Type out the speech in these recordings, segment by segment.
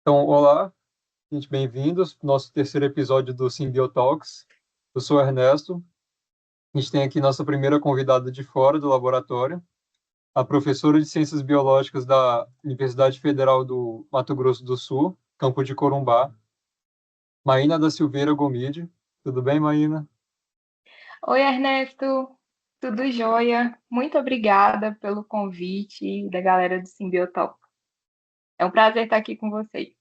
Então, olá, gente, bem-vindos ao nosso terceiro episódio do Symbiotalks. Eu sou o Ernesto. A gente tem aqui nossa primeira convidada de fora do laboratório, a professora de Ciências Biológicas da Universidade Federal do Mato Grosso do Sul, campo de Corumbá, Maína da Silveira Gomide. Tudo bem, Maína? Oi, Ernesto, tudo jóia? Muito obrigada pelo convite da galera do Simbiotalk. É um prazer estar aqui com vocês.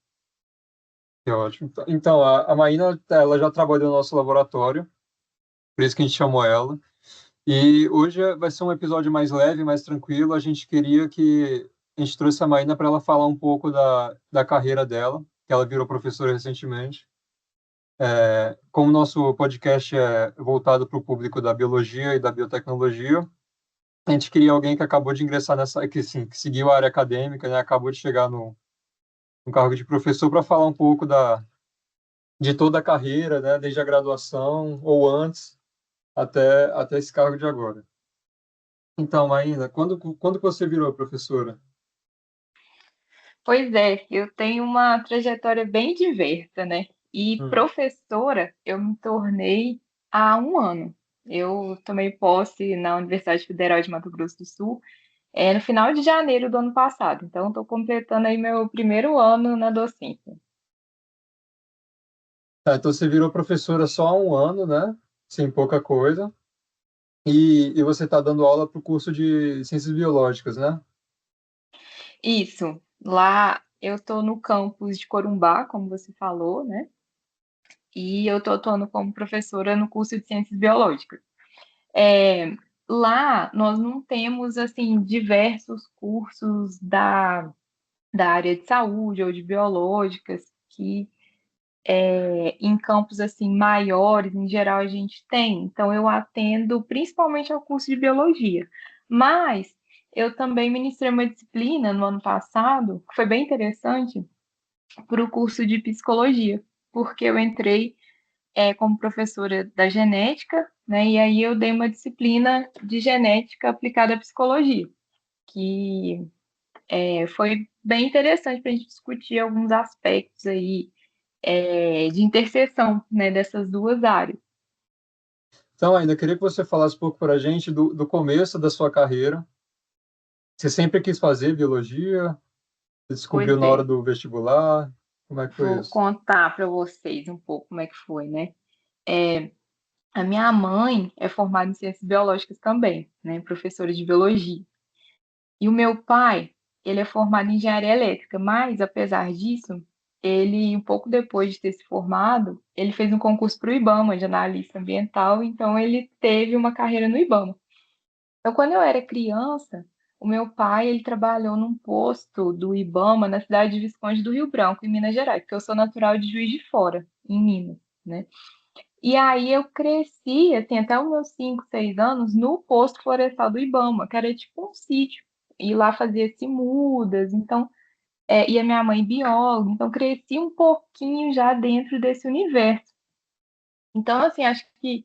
Que ótimo. Então, a Maína, ela já trabalhou no nosso laboratório, por isso que a gente chamou ela. E hoje vai ser um episódio mais leve, mais tranquilo. A gente queria que a gente trouxe a Maína para ela falar um pouco da carreira dela, que ela virou professora recentemente. Como o nosso podcast é voltado para o público da biologia e da biotecnologia, a gente queria alguém que acabou de ingressar nessa, que, sim, que seguiu a área acadêmica, né, acabou de chegar no cargo de professor para falar um pouco de toda a carreira, né, desde a graduação ou antes até esse cargo de agora. Então, Maína, quando que você virou professora? Pois é, eu tenho uma trajetória bem diversa, né? E Hum. professora eu me tornei há um ano. Eu tomei posse na Universidade Federal de Mato Grosso do Sul, no final de janeiro do ano passado. Então, estou completando aí meu primeiro ano na docência. Tá, então você virou professora só há um ano, né? Sem pouca coisa. E você está dando aula para o curso de Ciências Biológicas, né? Isso, lá eu estou no campus de Corumbá, como você falou, né? E eu estou atuando como professora no curso de Ciências Biológicas. É, lá nós não temos assim diversos cursos da área de saúde ou de biológicas que em campos assim maiores, em geral a gente tem. Então eu atendo principalmente ao curso de biologia, mas eu também ministrei uma disciplina no ano passado que foi bem interessante para o curso de psicologia, porque eu entrei como professora da genética, né? E aí eu dei uma disciplina de genética aplicada à psicologia, que foi bem interessante para a gente discutir alguns aspectos aí de interseção, né, dessas duas áreas. Então, ainda queria que você falasse um pouco para a gente do começo da sua carreira. Você sempre quis fazer biologia? Você descobriu Pois na hora é, do vestibular? Como é que foi vou isso? contar para vocês um pouco como é que foi, né? A minha mãe é formada em ciências biológicas também, né, professora de biologia. E o meu pai, ele é formado em engenharia elétrica, mas apesar disso, ele, um pouco depois de ter se formado, ele fez um concurso para o IBAMA de analista ambiental, então ele teve uma carreira no IBAMA. Então, quando eu era criança, o meu pai, ele trabalhou num posto do IBAMA na cidade de Visconde do Rio Branco, em Minas Gerais, porque eu sou natural de Juiz de Fora, em Minas, né? E aí eu cresci, assim, até os meus 5, 6 anos, no posto florestal do Ibama, que era tipo um sítio. E lá fazia-se mudas, então, e a minha mãe bióloga, então cresci um pouquinho já dentro desse universo. Então, assim, acho que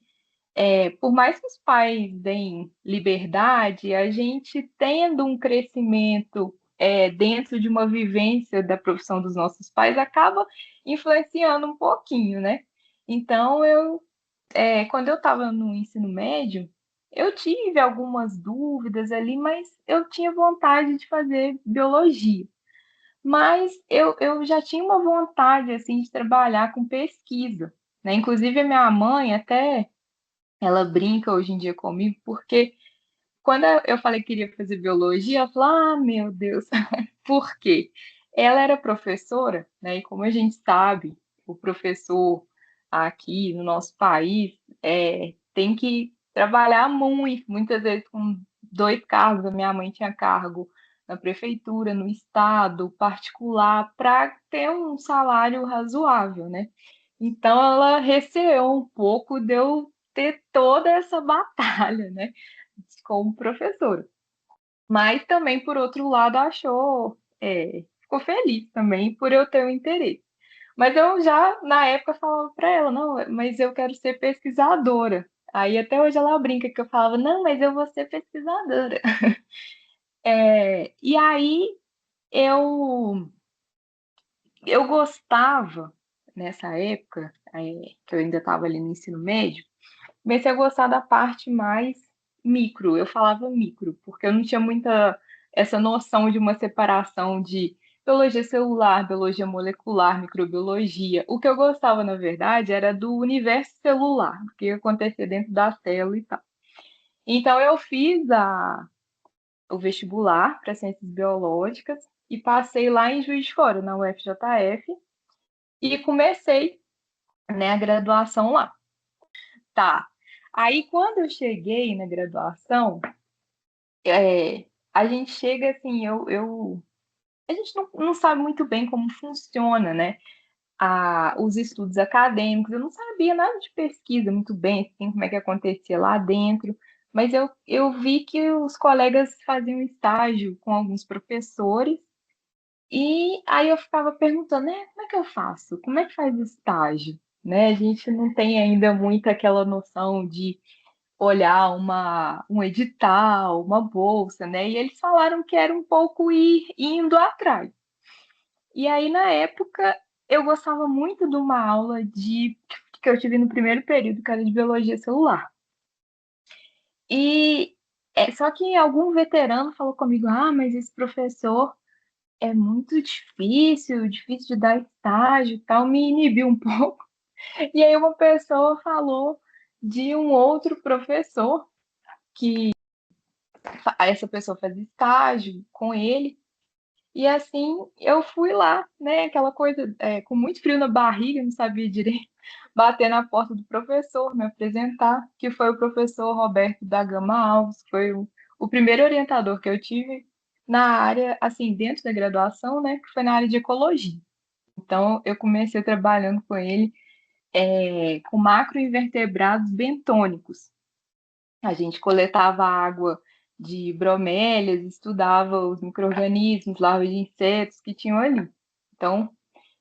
por mais que os pais deem liberdade, a gente tendo um crescimento dentro de uma vivência da profissão dos nossos pais, acaba influenciando um pouquinho, né? Então, quando eu estava no ensino médio, eu tive algumas dúvidas ali, mas eu tinha vontade de fazer biologia. Mas eu já tinha uma vontade, assim, de trabalhar com pesquisa, né? Inclusive, a minha mãe até, ela brinca hoje em dia comigo, porque quando eu falei que queria fazer biologia, ela falou, ah, meu Deus, por quê? Ela era professora, né? E como a gente sabe, o professor aqui no nosso país tem que trabalhar muito, muitas vezes com dois cargos. A minha mãe tinha cargo na prefeitura, no estado, particular, para ter um salário razoável, né? Então ela receou um pouco de eu ter toda essa batalha, né? Como professora. Mas também, por outro lado, ficou feliz também por eu ter o interesse. Mas eu já, na época, falava para ela, não, mas eu quero ser pesquisadora. Aí até hoje ela brinca que eu falava, não, mas eu vou ser pesquisadora. E aí eu, eu gostava, nessa época, que eu ainda estava ali no ensino médio, comecei a gostar da parte mais micro. Eu falava micro, porque eu não tinha muita essa noção de uma separação de biologia celular, biologia molecular, microbiologia. O que eu gostava, na verdade, era do universo celular, o que acontecia dentro da célula e tal. Então, eu fiz o vestibular para ciências biológicas e passei lá em Juiz de Fora, na UFJF, e comecei, né, a graduação lá. Tá. Aí, quando eu cheguei na graduação, é, a gente chega assim, a gente não sabe muito bem como funciona, né? Os estudos acadêmicos, eu não sabia nada de pesquisa muito bem, assim, como é que acontecia lá dentro, mas eu vi que os colegas faziam estágio com alguns professores, e aí eu ficava perguntando, né, como é que eu faço? Como é que faz estágio? Né? A gente não tem ainda muito aquela noção de olhar um edital, uma bolsa, né? E eles falaram que era um pouco ir indo atrás. E aí, na época, eu gostava muito de uma aula que eu tive no primeiro período, que era de biologia celular. E só que algum veterano falou comigo: ah, mas esse professor é muito difícil, difícil de dar estágio e tal, me inibiu um pouco. E aí uma pessoa falou de um outro professor que essa pessoa faz estágio com ele. E assim eu fui lá, né? Aquela coisa, com muito frio na barriga, não sabia direito, bater na porta do professor, me apresentar, que foi o professor Roberto da Gama Alves, foi o primeiro orientador que eu tive na área, assim, dentro da graduação, né? Que foi na área de ecologia. Então, eu comecei trabalhando com ele, com macroinvertebrados bentônicos. A gente coletava água de bromélias, estudava os micro-organismos, larvas de insetos que tinham ali. Então,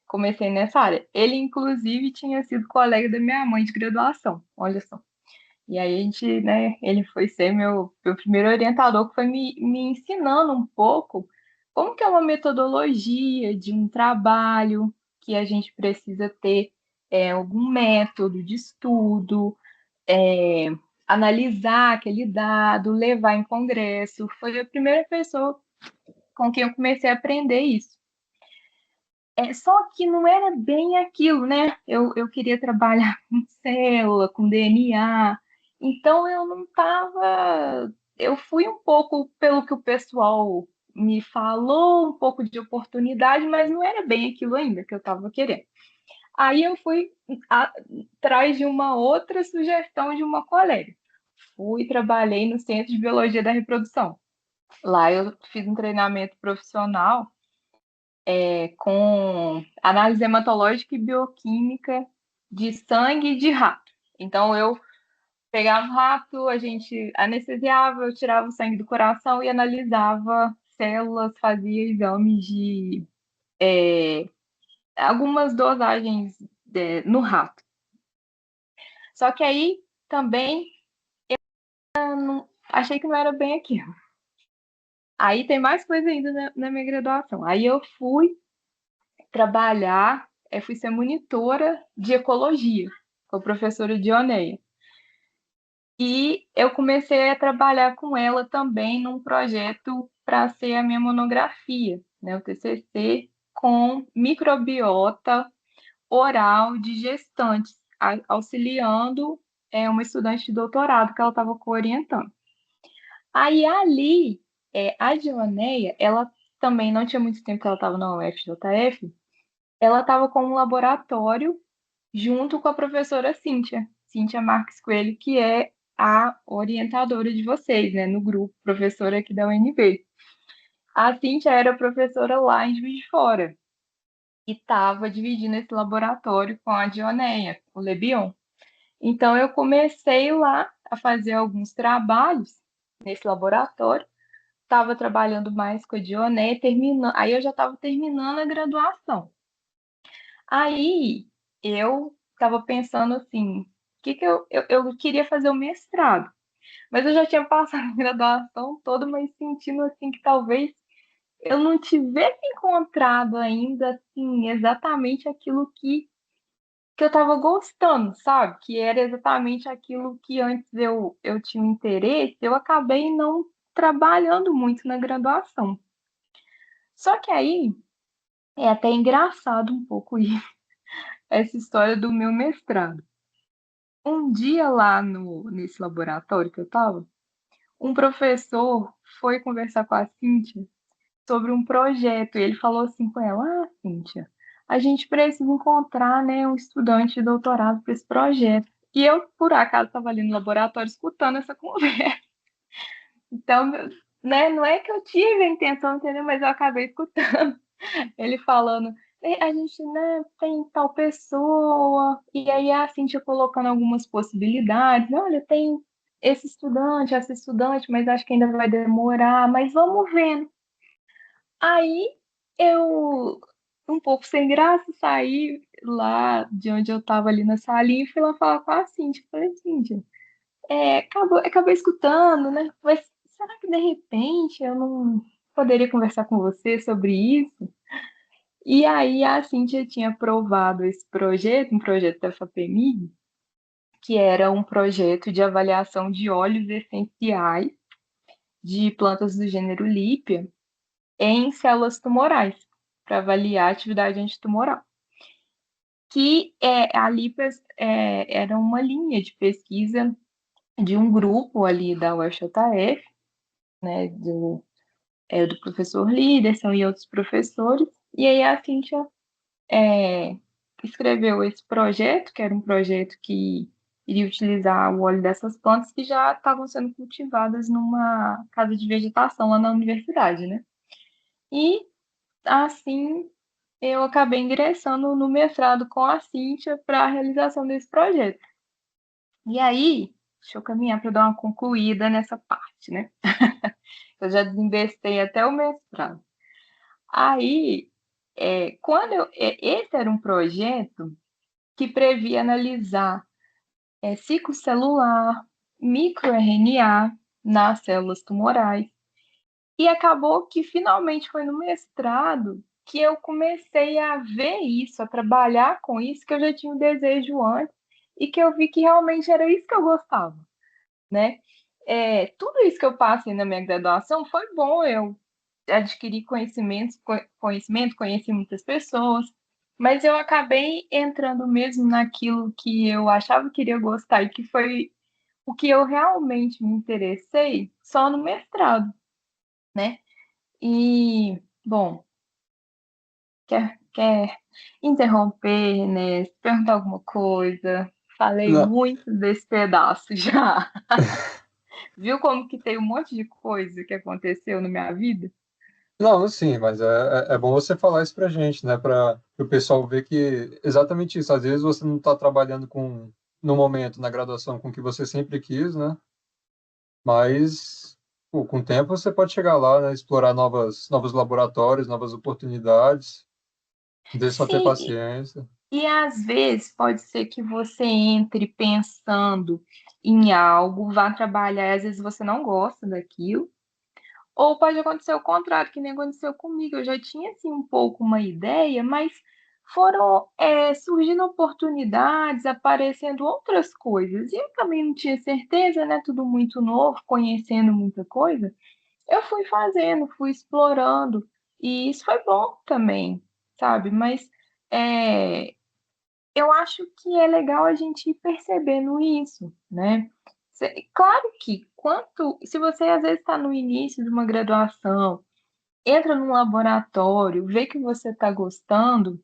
comecei nessa área. Ele, inclusive, tinha sido colega da minha mãe de graduação, olha só. E aí a gente, né, ele foi ser meu primeiro orientador, que foi me ensinando um pouco como que é uma metodologia de um trabalho, que a gente precisa ter algum método de estudo, é, analisar aquele dado, levar em congresso. Foi a primeira pessoa com quem eu comecei a aprender isso. Só que não era bem aquilo, né? Eu queria trabalhar com célula, com DNA, então eu não estava. Eu fui um pouco pelo que o pessoal me falou, um pouco de oportunidade, mas não era bem aquilo ainda que eu estava querendo. Aí eu fui atrás de uma outra sugestão de uma colega. Fui e trabalhei no Centro de Biologia da Reprodução. Lá eu fiz um treinamento profissional com análise hematológica e bioquímica de sangue de rato. Então eu pegava o rato, a gente anestesiava, eu tirava o sangue do coração e analisava células, fazia exames de algumas dosagens no rato. Só que aí também achei que não era bem aquilo. Aí tem mais coisa ainda na minha graduação. Aí eu fui trabalhar, fui ser monitora de ecologia com a professora Dioneia. E eu comecei a trabalhar com ela também num projeto para ser a minha monografia, né, o TCC, com microbiota oral de gestantes, auxiliando uma estudante de doutorado que ela estava co-orientando. Aí ali, a Dioneia, ela também não tinha muito tempo que ela estava na UFJF, ela estava com um laboratório junto com a professora Cíntia Marques Coelho, que é a orientadora de vocês, né, no grupo, professora aqui da UNB. A Cíntia era professora lá em Juiz de Fora e estava dividindo esse laboratório com a Dioneia, o Lebion. Então eu comecei lá a fazer alguns trabalhos nesse laboratório, estava trabalhando mais com a Dioneia, aí eu já estava terminando a graduação. Aí eu estava pensando assim, que eu queria fazer o mestrado, mas eu já tinha passado a graduação toda, mas sentindo assim que talvez eu não tivesse encontrado ainda, assim, exatamente aquilo que eu estava gostando, sabe? Que era exatamente aquilo que antes eu tinha um interesse, eu acabei não trabalhando muito na graduação. Só que aí é até engraçado um pouco isso, essa história do meu mestrado. Um dia lá no, nesse laboratório que eu estava, um professor foi conversar com a Cíntia sobre um projeto. E ele falou assim com ela: Ah, Cíntia, a gente precisa encontrar, né, um estudante de doutorado para esse projeto. E eu, por acaso, estava ali no laboratório escutando essa conversa. Então, né, não é que eu tive a intenção, entendeu? Mas eu acabei escutando ele falando. A gente, né, tem tal pessoa, e aí a Cíntia colocando algumas possibilidades. Olha, tem esse estudante, essa estudante, mas acho que ainda vai demorar, mas vamos vendo. Aí eu, um pouco sem graça, saí lá de onde eu estava ali na salinha e fui lá falar com a Cíntia. Falei, Cíntia, acabei escutando, né? Mas será que de repente eu não poderia conversar com você sobre isso? E aí a Cíntia tinha aprovado esse projeto, um projeto da FAPEMIG, que era um projeto de avaliação de óleos essenciais de plantas do gênero Lípia em células tumorais, para avaliar a atividade antitumoral. Que a LIPAS era uma linha de pesquisa de um grupo ali da UFJF, né, do professor Liderson e outros professores, e aí a Cíntia é, escreveu esse projeto, que era um projeto que iria utilizar o óleo dessas plantas que já estavam sendo cultivadas numa casa de vegetação lá na universidade, né? E assim eu acabei ingressando no mestrado com a Cíntia para a realização desse projeto. E aí, deixa eu caminhar para dar uma concluída nessa parte, né? Eu já desinvestei até o mestrado. Aí, esse era um projeto que previa analisar ciclo celular, microRNA nas células tumorais. E acabou que finalmente foi no mestrado que eu comecei a ver isso, a trabalhar com isso, que eu já tinha um desejo antes e que eu vi que realmente era isso que eu gostava, né? Tudo isso que eu passei na minha graduação foi bom, eu adquiri conhecimento, conheci muitas pessoas, mas eu acabei entrando mesmo naquilo que eu achava que iria gostar e que foi o que eu realmente me interessei só no mestrado, né? E, bom, quer interromper, né? Perguntar alguma coisa? Falei Não, muito desse pedaço já. Viu como que tem um monte de coisa que aconteceu na minha vida? não, sim, mas é bom você falar isso pra gente, né? Para o pessoal ver que exatamente isso. Às vezes você não está trabalhando no momento, na graduação, com o que você sempre quis, né? Mas pô, com o tempo você pode chegar lá, né? Explorar novos laboratórios, novas oportunidades. Não deixe só ter Sim, paciência. e às vezes pode ser que você entre pensando em algo, vá trabalhar, e às vezes você não gosta daquilo. Ou pode acontecer o contrário, que nem aconteceu comigo. Eu já tinha assim um pouco uma ideia, mas foram surgindo oportunidades, aparecendo outras coisas. E eu também não tinha certeza, né? Tudo muito novo, conhecendo muita coisa. Eu fui fazendo, fui explorando, e isso foi bom também, sabe? Mas é, eu acho que é legal a gente ir percebendo isso, né? Claro que se você às vezes está no início de uma graduação, entra num laboratório, vê que você está gostando,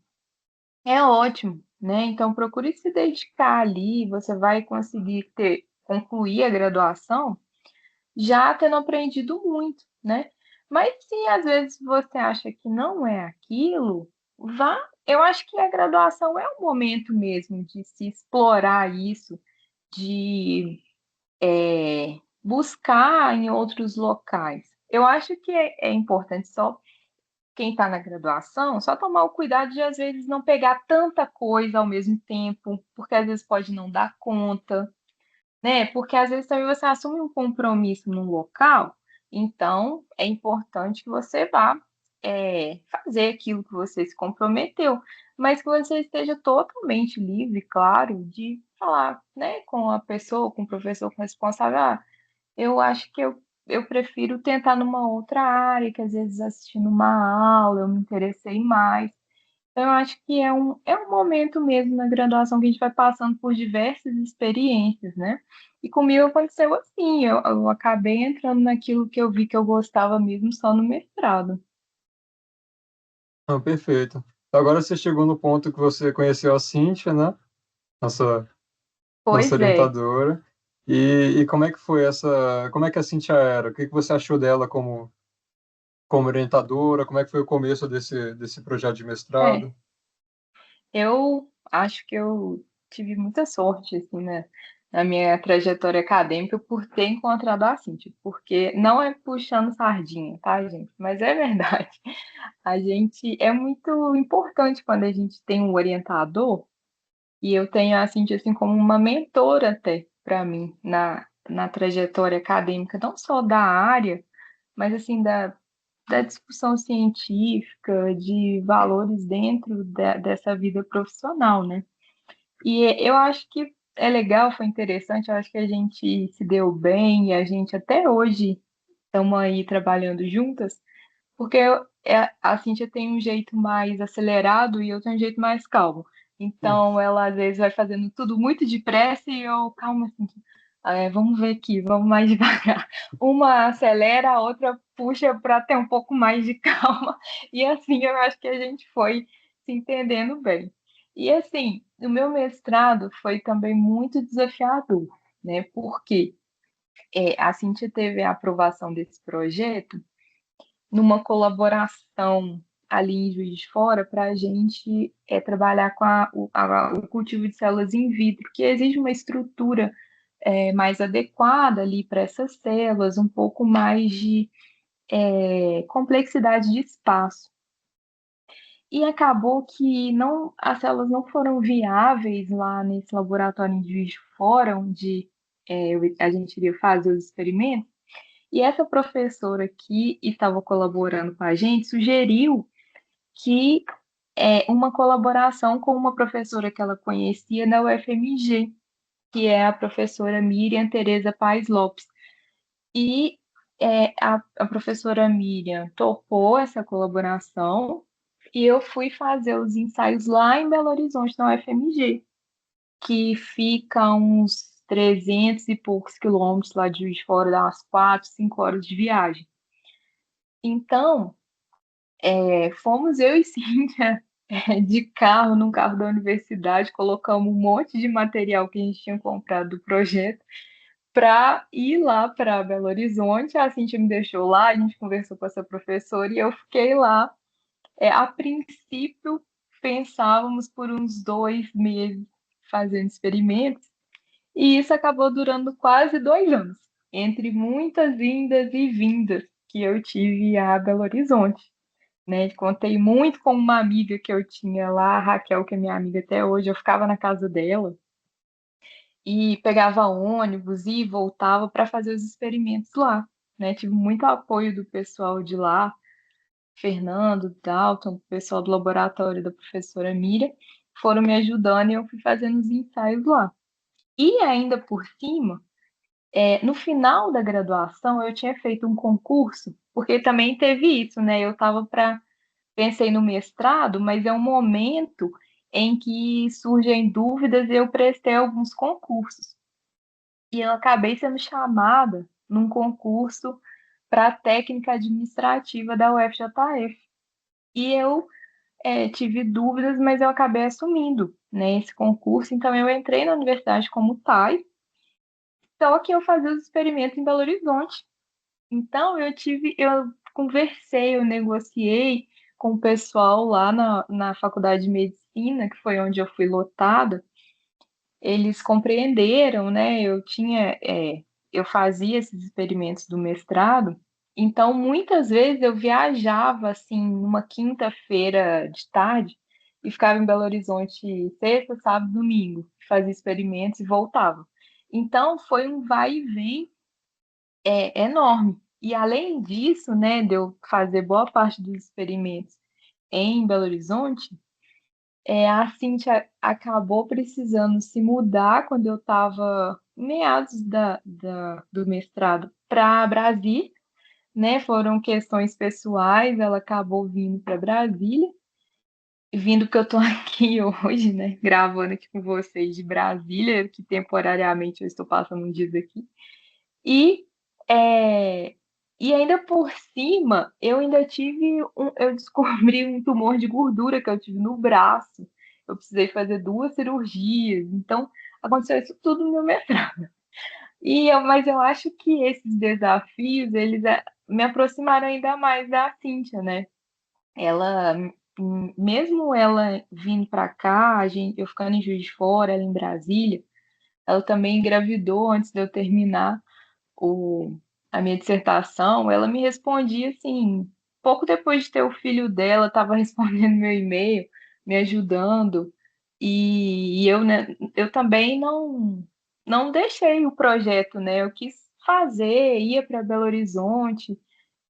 é ótimo, né? Então procure se dedicar ali, você vai conseguir concluir a graduação já tendo aprendido muito, né? Mas se às vezes você acha que não é aquilo, vá. Eu acho que a graduação é o momento mesmo de se explorar isso, de buscar em outros locais. Eu acho que é importante só quem está na graduação, só tomar o cuidado de às vezes não pegar tanta coisa ao mesmo tempo, porque às vezes pode não dar conta, né? Porque às vezes também você assume um compromisso num local, então é importante que você vá fazer aquilo que você se comprometeu, mas que você esteja totalmente livre, claro, de falar, né, com a pessoa, com o professor, com o responsável, eu acho que eu prefiro tentar numa outra área, que às vezes assistindo uma aula eu me interessei mais. Então, eu acho que é um momento mesmo na graduação que a gente vai passando por diversas experiências, né? E comigo aconteceu assim, eu acabei entrando naquilo que eu vi que eu gostava mesmo só no mestrado. Não, perfeito. Agora você chegou no ponto que você conheceu a Cíntia, né? Nossa, nossa Pois é. orientadora. E como é que foi essa, como é que a Cíntia era? O que que você achou dela como orientadora? Como é que foi o começo desse projeto de É, mestrado? eu acho que eu tive muita sorte, assim, né, na minha trajetória acadêmica por ter encontrado a Cíntia, porque não é puxando sardinha, tá, gente? Mas é verdade. A gente é muito importante quando a gente tem um orientador, e eu tenho a Cíntia, assim, como uma mentora até para mim na trajetória acadêmica, não só da área, mas assim da discussão científica, de valores dentro dessa vida profissional, né? E eu acho que é legal, foi interessante, eu acho que a gente se deu bem e a gente até hoje estamos aí trabalhando juntas, porque a Cíntia tem um jeito mais acelerado e eu tenho um jeito mais calmo. Então, ela às vezes vai fazendo tudo muito depressa e eu, calma, Cíntia, vamos ver aqui, vamos mais devagar. Uma acelera, a outra puxa para ter um pouco mais de calma. E assim, eu acho que a gente foi se entendendo bem. E assim, o meu mestrado foi também muito desafiador, né? Porque a Cíntia teve a aprovação desse projeto numa colaboração ali em Juiz de Fora para a gente trabalhar com o cultivo de células in vitro, que exige uma estrutura mais adequada ali para essas células, um pouco mais de complexidade de espaço. E acabou que não, as células não foram viáveis lá nesse laboratório em Juiz de Fora, onde a gente iria fazer os experimentos. E essa professora que estava colaborando com a gente sugeriu que uma colaboração com uma professora que ela conhecia na UFMG, que é a professora Miriam Tereza Paes Lopes. E a professora Miriam topou essa colaboração e eu fui fazer os ensaios lá em Belo Horizonte, na UFMG, que fica a uns 300 e poucos quilômetros lá de Juiz de Fora, dá umas 4, 5 horas de viagem. Então, fomos eu e Cíntia de carro, num carro da universidade, colocamos um monte de material que a gente tinha comprado do projeto para ir lá para Belo Horizonte. A Cíntia me deixou lá, a gente conversou com essa professora e eu fiquei lá. A princípio, pensávamos por uns 2 meses fazendo experimentos, e isso acabou durando quase 2 anos, entre muitas indas e vindas que eu tive a Belo Horizonte, né? Contei muito com uma amiga que eu tinha lá, a Raquel, que é minha amiga até hoje. Eu ficava na casa dela e pegava ônibus e voltava para fazer os experimentos lá, né? Tive muito apoio do pessoal de lá, Fernando, Dalton, o pessoal do laboratório da professora Miriam, foram me ajudando e eu fui fazendo os ensaios lá. E ainda por cima, no final da graduação, eu tinha feito um concurso, porque também teve isso, né? Eu estava para pensei no mestrado, mas é um momento em que surgem dúvidas e eu prestei alguns concursos. E eu acabei sendo chamada num concurso para a técnica administrativa da UFJF. E eu tive dúvidas, mas eu acabei assumindo, né, esse concurso. Então eu entrei na universidade como TAI, só que eu fazia os experimentos em Belo Horizonte. Então, eu conversei, eu negociei com o pessoal lá na Faculdade de Medicina, que foi onde eu fui lotada. Eles compreenderam, né? Eu fazia esses experimentos do mestrado. Então, muitas vezes eu viajava assim, numa quinta-feira de tarde e ficava em Belo Horizonte sexta, sábado, domingo, fazia experimentos e voltava. Então, foi um vai e vem enorme. E além disso, né, de eu fazer boa parte dos experimentos em Belo Horizonte, a Cíntia acabou precisando se mudar quando eu estava meados do mestrado para Brasília, né? Foram questões pessoais, ela acabou vindo para Brasília, vindo que eu tô aqui hoje, né? Gravando aqui com vocês de Brasília, que temporariamente eu estou passando uns dias aqui. E, é, e ainda por cima, eu descobri um tumor de gordura que eu tive no braço. Eu precisei fazer 2 cirurgias. Então, aconteceu isso tudo no meu mestrado. Mas eu acho que esses desafios, me aproximaram ainda mais da Cíntia, né? Ela, mesmo ela vindo para cá, eu ficando em Juiz de Fora, ela em Brasília, ela também engravidou antes de eu terminar o, a minha dissertação. Ela me respondia assim, pouco depois de ter o filho dela, estava respondendo meu e-mail, me ajudando, e eu, né, eu também não deixei o projeto, né? Eu quis fazer, ia para Belo Horizonte,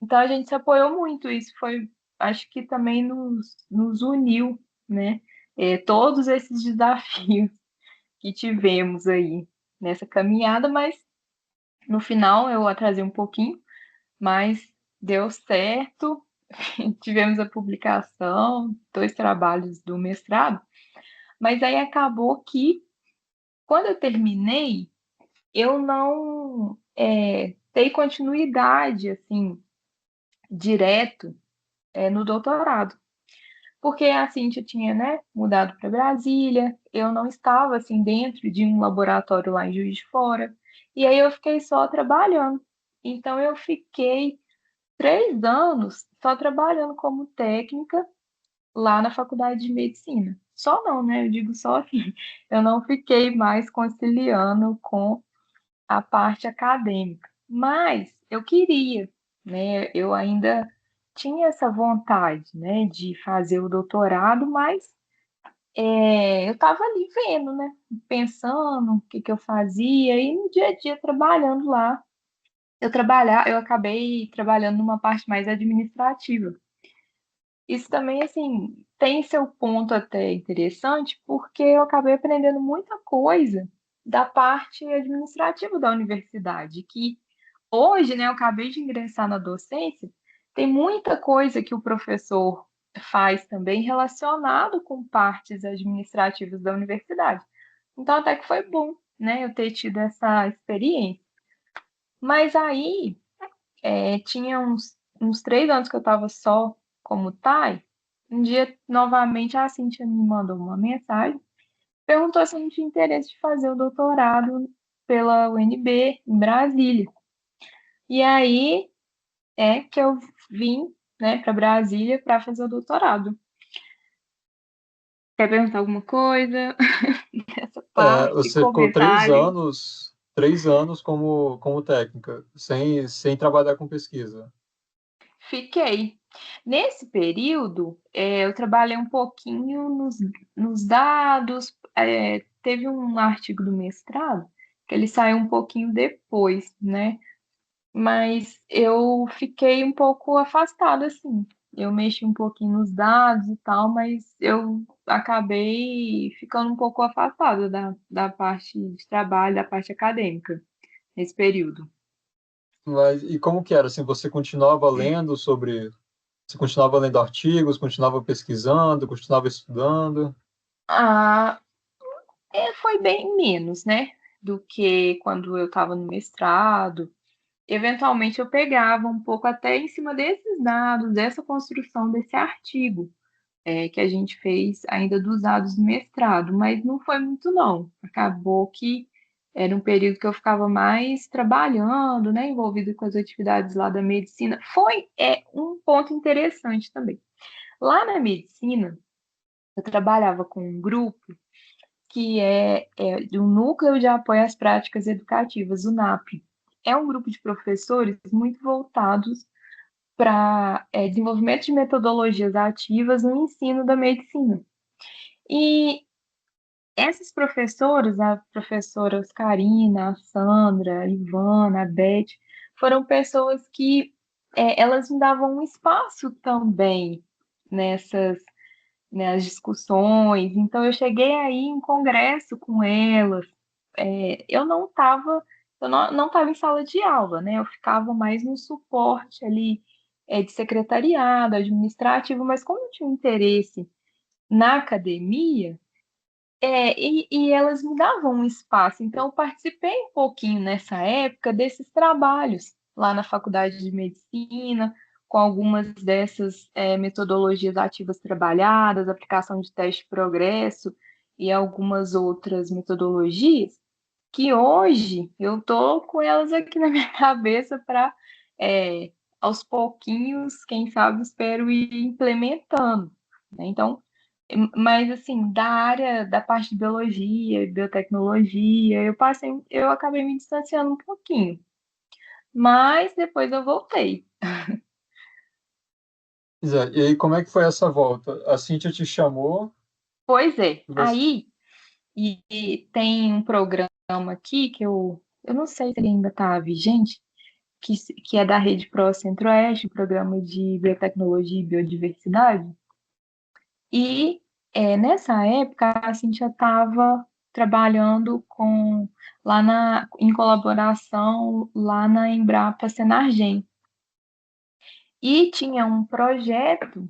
então a gente se apoiou muito. Isso foi, acho que também nos uniu, né? Todos esses desafios que tivemos aí nessa caminhada, mas no final eu atrasei um pouquinho, mas deu certo. Tivemos a publicação, 2 trabalhos do mestrado, mas aí acabou que, quando eu terminei, eu não dei continuidade, assim, direto, no doutorado. Porque a Cíntia tinha, né, mudado para Brasília, eu não estava, assim, dentro de um laboratório lá em Juiz de Fora, e aí eu fiquei só trabalhando. Então, eu fiquei 3 anos só trabalhando como técnica lá na faculdade de medicina. Só não, né? Eu digo só assim, eu não fiquei mais conciliando com a parte acadêmica, mas eu queria, né? Eu ainda tinha essa vontade, né, de fazer o doutorado, mas eu estava ali vendo, né, pensando o que que eu fazia e no dia a dia trabalhando lá. Eu acabei trabalhando numa parte mais administrativa. Isso também, assim, tem seu ponto até interessante, porque eu acabei aprendendo muita coisa da parte administrativa da universidade, que hoje, né, eu acabei de ingressar na docência, tem muita coisa que o professor faz também relacionado com partes administrativas da universidade. Então, até que foi bom, né, eu ter tido essa experiência. Mas aí, tinha uns 3 anos que eu estava só como TAI. Um dia, novamente, a Cintia me mandou uma mensagem, perguntou se eu não tinha interesse de fazer o doutorado pela UNB em Brasília. E aí que eu vim, né, para Brasília para fazer o doutorado. Quer perguntar alguma coisa dessa parte? Você ficou três Comentário? anos, 3 anos como técnica, sem trabalhar com pesquisa. Fiquei. Nesse período, eu trabalhei um pouquinho nos dados. Teve um artigo do mestrado que ele saiu um pouquinho depois, né? Mas eu fiquei um pouco afastada, assim. Eu mexi um pouquinho nos dados e tal, mas eu acabei ficando um pouco afastada da parte de trabalho, da parte acadêmica, nesse período. Mas e como que era? Assim, você continuava lendo artigos, continuava pesquisando, continuava estudando? Ah, foi bem menos, né, do que quando eu estava no mestrado. Eventualmente eu pegava um pouco até em cima desses dados, dessa construção desse artigo. Que a gente fez ainda dos dados do mestrado, mas não foi muito não. Acabou que era um período que eu ficava mais trabalhando, né, envolvido com as atividades lá da medicina. Um ponto interessante também. Lá na medicina, eu trabalhava com um grupo que é do Núcleo de Apoio às Práticas Educativas, o NAP. É um grupo de professores muito voltados para desenvolvimento de metodologias ativas no ensino da medicina. E essas professoras, a professora Oscarina, a Sandra, a Ivana, a Beth, foram pessoas que elas me davam um espaço também nessas, né, as discussões. Então, eu cheguei aí em congresso com elas. Eu não estava em sala de aula, né? Eu ficava mais no suporte ali, de secretariado, administrativo, mas como eu tinha um interesse na academia, e elas me davam um espaço. Então, eu participei um pouquinho nessa época desses trabalhos lá na Faculdade de Medicina, com algumas dessas metodologias ativas trabalhadas, aplicação de teste de progresso e algumas outras metodologias, que hoje eu estou com elas aqui na minha cabeça para, aos pouquinhos, quem sabe, espero ir implementando, né? Então, mas assim, da área da parte de biologia, biotecnologia, eu acabei me distanciando um pouquinho, mas depois eu voltei. Zé, e aí, como é que foi essa volta? A Cíntia te chamou? Pois é, Você... aí e tem um programa aqui que eu não sei se ele ainda está vigente, que é da Rede Pro Centro-Oeste, programa de biotecnologia e biodiversidade. E nessa época a Cintia estava trabalhando em colaboração lá na Embrapa Senargem. E tinha um projeto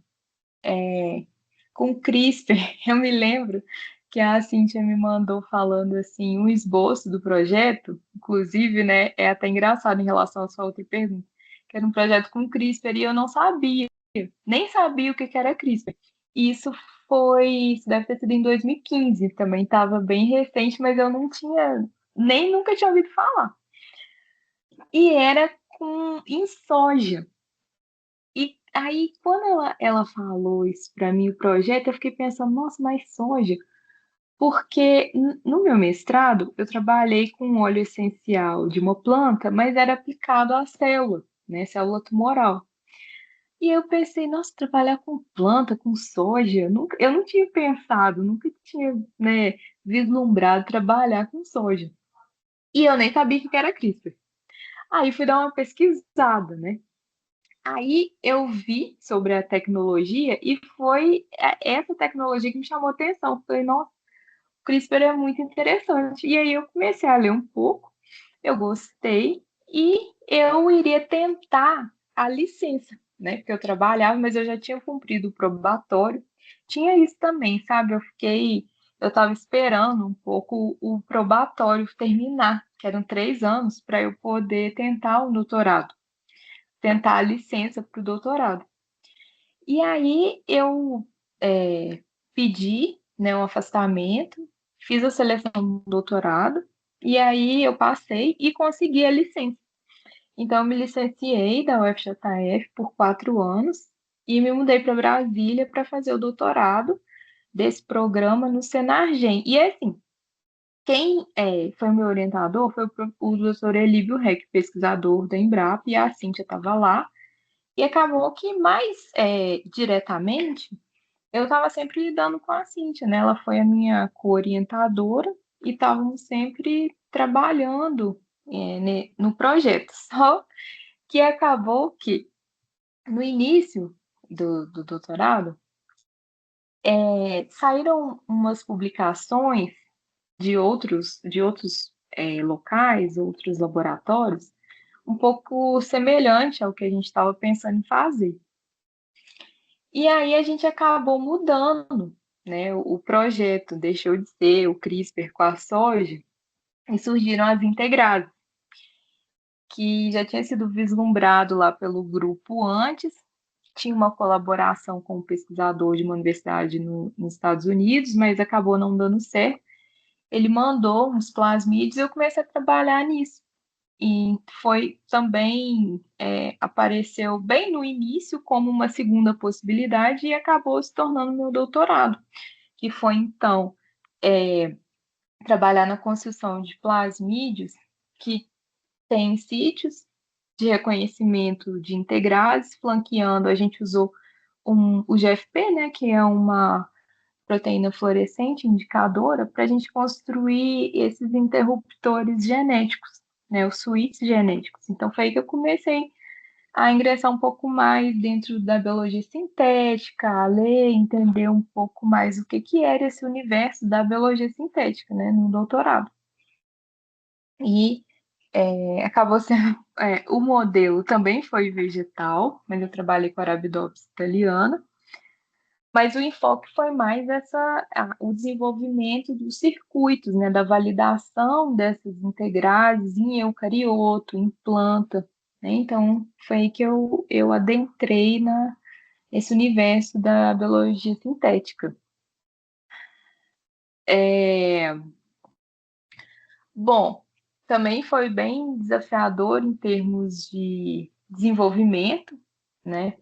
com CRISPR. Eu me lembro que a Cintia me mandou falando assim, um esboço do projeto, inclusive, né, é até engraçado em relação à sua outra pergunta, que era um projeto com CRISPR e eu não sabia, nem sabia o que que era CRISPR. E isso deve ter sido em 2015, também estava bem recente, mas eu não tinha, nem nunca tinha ouvido falar. E era em soja. E aí, quando ela falou isso para mim, o projeto, eu fiquei pensando, nossa, mas soja? Porque no meu mestrado, eu trabalhei com óleo essencial de uma planta, mas era aplicado à célula, né, célula tumoral. E eu pensei, nossa, trabalhar com planta, com soja, eu não tinha pensado, nunca tinha, né, vislumbrado trabalhar com soja. E eu nem sabia o que era CRISPR. Aí fui dar uma pesquisada, né? Aí eu vi sobre a tecnologia e foi essa tecnologia que me chamou a atenção. Falei, nossa, o CRISPR é muito interessante. E aí eu comecei a ler um pouco, eu gostei e eu iria tentar a licença, né? Porque eu trabalhava, mas eu já tinha cumprido o probatório. Tinha isso também, sabe? Eu estava esperando um pouco o probatório terminar, que eram 3 anos, para eu poder tentar o doutorado, tentar a licença para o doutorado. E aí eu pedi, né, um afastamento, fiz a seleção do doutorado, e aí eu passei e consegui a licença. Então, eu me licenciei da UFJF por 4 anos e me mudei para Brasília para fazer o doutorado desse programa no Senargem. E assim, quem foi meu orientador foi o doutor Elíbio Reck, pesquisador da Embrapa, e a Cíntia estava lá. E acabou que mais diretamente eu estava sempre lidando com a Cíntia, né? Ela foi a minha co-orientadora e estávamos sempre trabalhando no projeto. Só que acabou que no início do doutorado saíram umas publicações de outros locais, outros laboratórios, um pouco semelhante ao que a gente estava pensando em fazer. E aí a gente acabou mudando, né? O projeto deixou de ser o CRISPR com a soja e surgiram as integrases, que já tinha sido vislumbrado lá pelo grupo antes, tinha uma colaboração com um pesquisador de uma universidade nos Estados Unidos, mas acabou não dando certo. Ele mandou uns plasmídeos e eu comecei a trabalhar nisso. E foi também, apareceu bem no início como uma segunda possibilidade e acabou se tornando meu doutorado, que foi então trabalhar na construção de plasmídeos que têm sítios de reconhecimento de integrases, flanqueando, a gente usou o GFP, né, que é uma proteína fluorescente indicadora, para a gente construir esses interruptores genéticos, né, os suítes genéticos. Então foi aí que eu comecei a ingressar um pouco mais dentro da biologia sintética, a ler, entender um pouco mais o que que era esse universo da biologia sintética, né, no doutorado. E acabou sendo, o modelo também foi vegetal, mas eu trabalhei com Arabidopsis thaliana, mas o enfoque foi mais o desenvolvimento dos circuitos, né, da validação dessas integrases em eucarioto, em planta, né? Então, foi aí que eu adentrei nesse universo da biologia sintética. Bom, também foi bem desafiador em termos de desenvolvimento, né?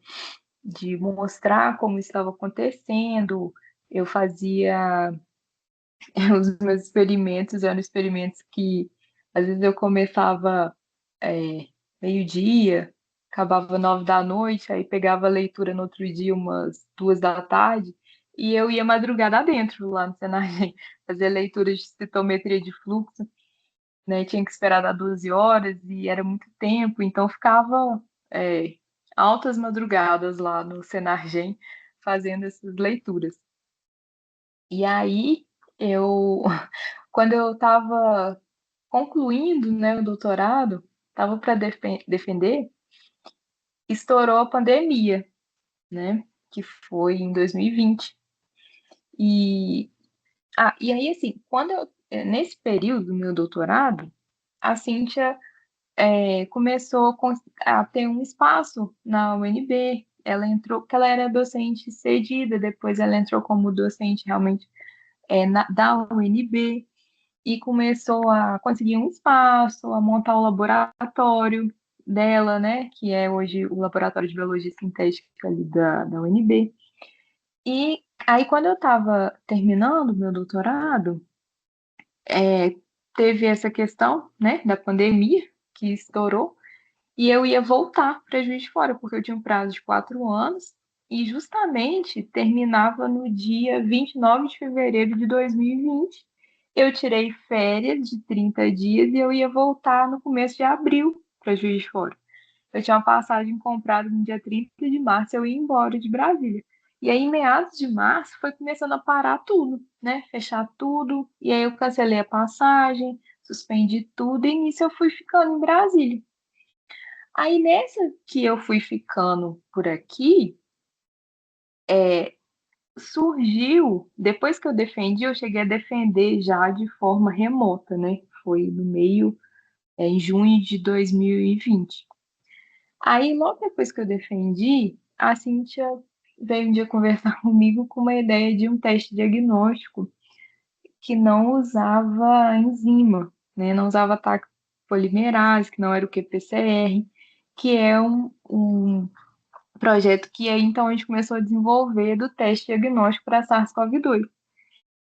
De mostrar como estava acontecendo. Eu fazia os meus experimentos, eram experimentos que às vezes eu começava meio-dia, acabava 9 da noite, aí pegava a leitura no outro dia, umas 2 da tarde, e eu ia madrugada dentro lá no Senagem, fazer leitura de citometria de fluxo, né? Tinha que esperar dar 12 horas e era muito tempo, então ficava altas madrugadas lá no Senargem fazendo essas leituras. E aí eu, quando eu estava concluindo, né, o doutorado, estava para defender, estourou a pandemia, né, que foi em 2020. E aí, assim, nesse período do meu doutorado, a Cíntia começou a ter um espaço na UNB. Ela entrou, porque ela era docente cedida, depois ela entrou como docente realmente da UNB e começou a conseguir um espaço, a montar o laboratório dela, né, que é hoje o Laboratório de Biologia Sintética ali da UNB. E aí, quando eu estava terminando meu doutorado, teve essa questão, né, da pandemia que estourou, e eu ia voltar para Juiz de Fora, porque eu tinha um prazo de 4 anos, e justamente terminava no dia 29 de fevereiro de 2020. Eu tirei férias de 30 dias e eu ia voltar no começo de abril para Juiz de Fora. Eu tinha uma passagem comprada no dia 30 de março, eu ia embora de Brasília. E aí, em meados de março, foi começando a parar tudo, né? Fechar tudo. E aí eu cancelei a passagem, suspendi tudo, e nisso eu fui ficando em Brasília. Aí nessa que eu fui ficando por aqui, surgiu, depois que eu defendi, eu cheguei a defender já de forma remota, né? Foi no meio, em junho de 2020. Aí, logo depois que eu defendi, a Cíntia veio um dia conversar comigo com uma ideia de um teste diagnóstico que não usava enzima, né? Não usava ataque polimerase, que não era o qPCR, que é um projeto que aí então a gente começou a desenvolver do teste diagnóstico para SARS-CoV-2.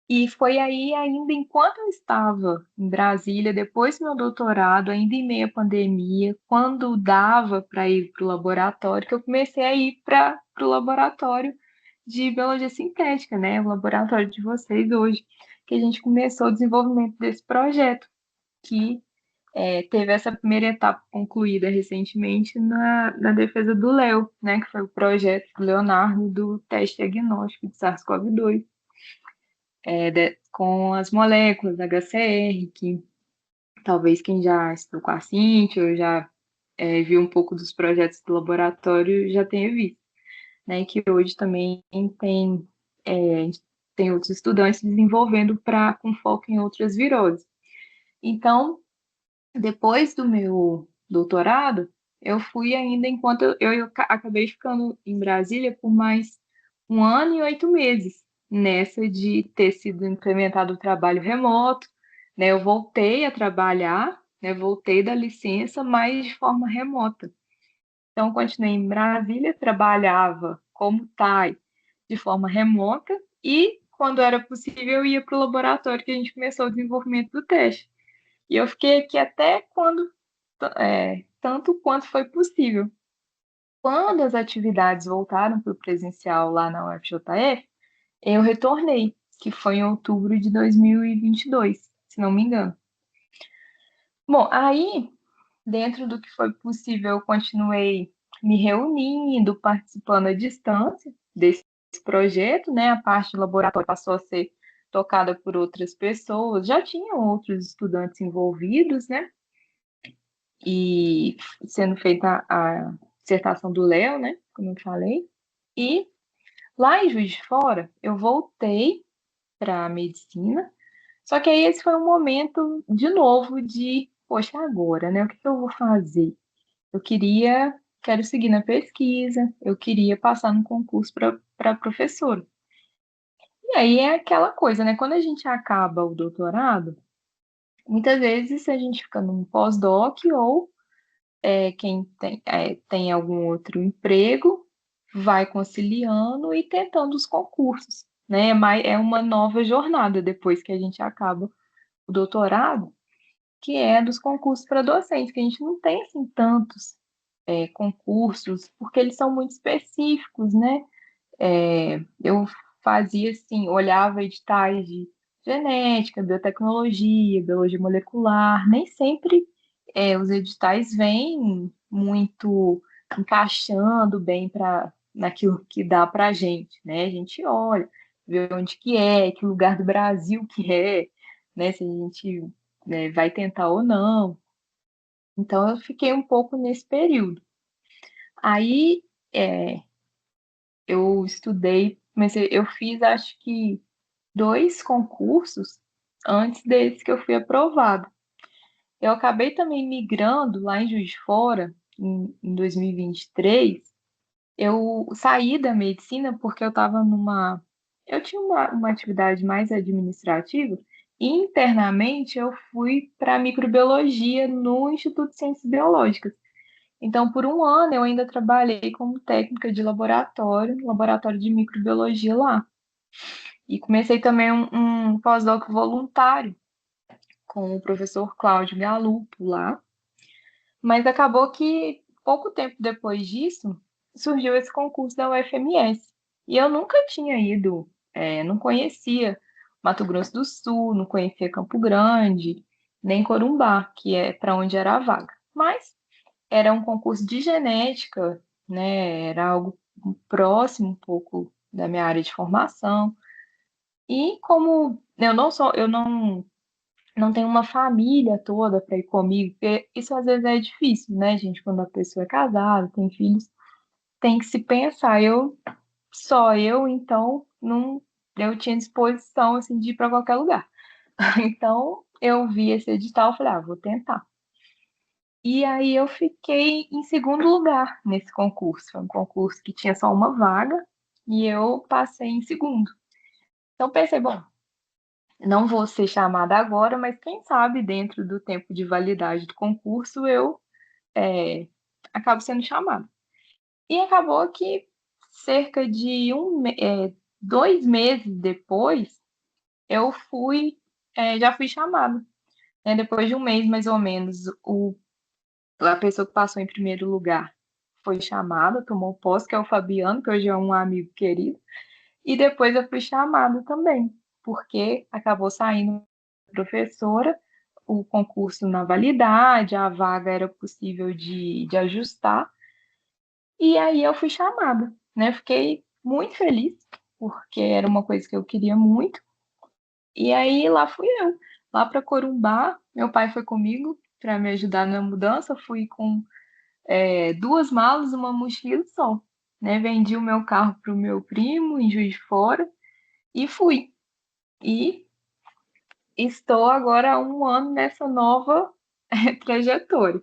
E foi aí, ainda enquanto eu estava em Brasília, depois do meu doutorado, ainda em meio à pandemia, quando dava para ir para o laboratório, que eu comecei a ir para o laboratório de biologia sintética, né? O laboratório de vocês hoje, que a gente começou o desenvolvimento desse projeto, que teve essa primeira etapa concluída recentemente na defesa do Léo, né? Que foi o projeto do Leonardo do teste diagnóstico de SARS-CoV-2 com as moléculas HCR, que talvez quem já estudou com a Cintia ou já viu um pouco dos projetos do laboratório já tenha visto, né? Que hoje também é, tem outros estudantes desenvolvendo com foco em outras viroses. Então, depois do meu doutorado, eu fui ainda, enquanto eu acabei ficando em Brasília por mais 1 ano e 8 meses, nessa de ter sido implementado o trabalho remoto, né? Eu voltei a trabalhar, né? Voltei da licença, mas de forma remota. Então, continuei em Brasília, trabalhava como TAI de forma remota e, quando era possível, eu ia para o laboratório que a gente começou o desenvolvimento do teste. E eu fiquei aqui até tanto quanto foi possível. Quando as atividades voltaram para o presencial lá na UFJF, eu retornei, que foi em outubro de 2022, se não me engano. Bom, aí dentro do que foi possível, eu continuei me reunindo, participando à distância desse projeto, né? A parte do laboratório passou a ser tocada por outras pessoas, já tinham outros estudantes envolvidos, né? E sendo feita a dissertação do Léo, né? Como eu falei. E lá em Juiz de Fora, eu voltei para a medicina, só que aí esse foi um momento, de novo, de, poxa, agora, né? O que que eu vou fazer? Eu quero seguir na pesquisa, eu queria passar no concurso para professora. E aí é aquela coisa, né? Quando a gente acaba o doutorado, muitas vezes a gente fica num pós-doc ou quem tem algum outro emprego vai conciliando e tentando os concursos, né? Mas é uma nova jornada depois que a gente acaba o doutorado, que é dos concursos para docentes, que a gente não tem assim tantos concursos, porque eles são muito específicos, né? Eu fazia assim, olhava editais de genética, biotecnologia, biologia molecular, nem sempre os editais vêm muito encaixando bem para naquilo que dá para a gente, né? A gente olha, vê onde que que lugar do Brasil que né? Se a gente vai tentar ou não. Então eu fiquei um pouco nesse período. Aí eu estudei, eu fiz acho que 2 concursos antes desse que eu fui aprovada. Eu acabei também migrando lá em Juiz de Fora, em 2023. Eu saí da medicina porque eu estava numa. Eu tinha uma atividade mais administrativa e internamente eu fui para microbiologia no Instituto de Ciências Biológicas. Então, por um ano, eu ainda trabalhei como técnica de laboratório, laboratório de microbiologia lá. E comecei também um pós-doc voluntário com o professor Cláudio Galupo lá. Mas acabou que, pouco tempo depois disso, surgiu esse concurso da UFMS. E eu nunca tinha ido, não conhecia Mato Grosso do Sul, não conhecia Campo Grande, nem Corumbá, que é para onde era a vaga. Mas era um concurso de genética, né? Era algo próximo um pouco da minha área de formação. E como eu não tenho uma família toda para ir comigo, porque isso às vezes é difícil, né, gente? Quando a pessoa é casada, tem filhos, tem que se pensar. Só eu, então, não, eu tinha disposição assim de ir para qualquer lugar. Então, eu vi esse edital, falei, vou tentar. E aí eu fiquei em segundo lugar nesse concurso. Foi um concurso que tinha só uma vaga e eu passei em segundo. Então pensei, bom, não vou ser chamada agora, mas quem sabe dentro do tempo de validade do concurso eu acabo sendo chamada. E acabou que cerca de 2 meses depois eu já fui chamada. Né? Depois de um mês mais ou menos, a pessoa que passou em primeiro lugar foi chamada, tomou posse, que é o Fabiano, que hoje é um amigo querido, e depois eu fui chamada também, porque acabou saindo professora, o concurso na validade, a vaga era possível de ajustar, e aí eu fui chamada, né? Fiquei muito feliz, porque era uma coisa que eu queria muito, e aí lá fui eu, lá para Corumbá, meu pai foi comigo para me ajudar na mudança, fui com 2 malas, uma mochila só. Né? Vendi o meu carro para o meu primo em Juiz de Fora e fui. E estou agora há um ano nessa nova trajetória.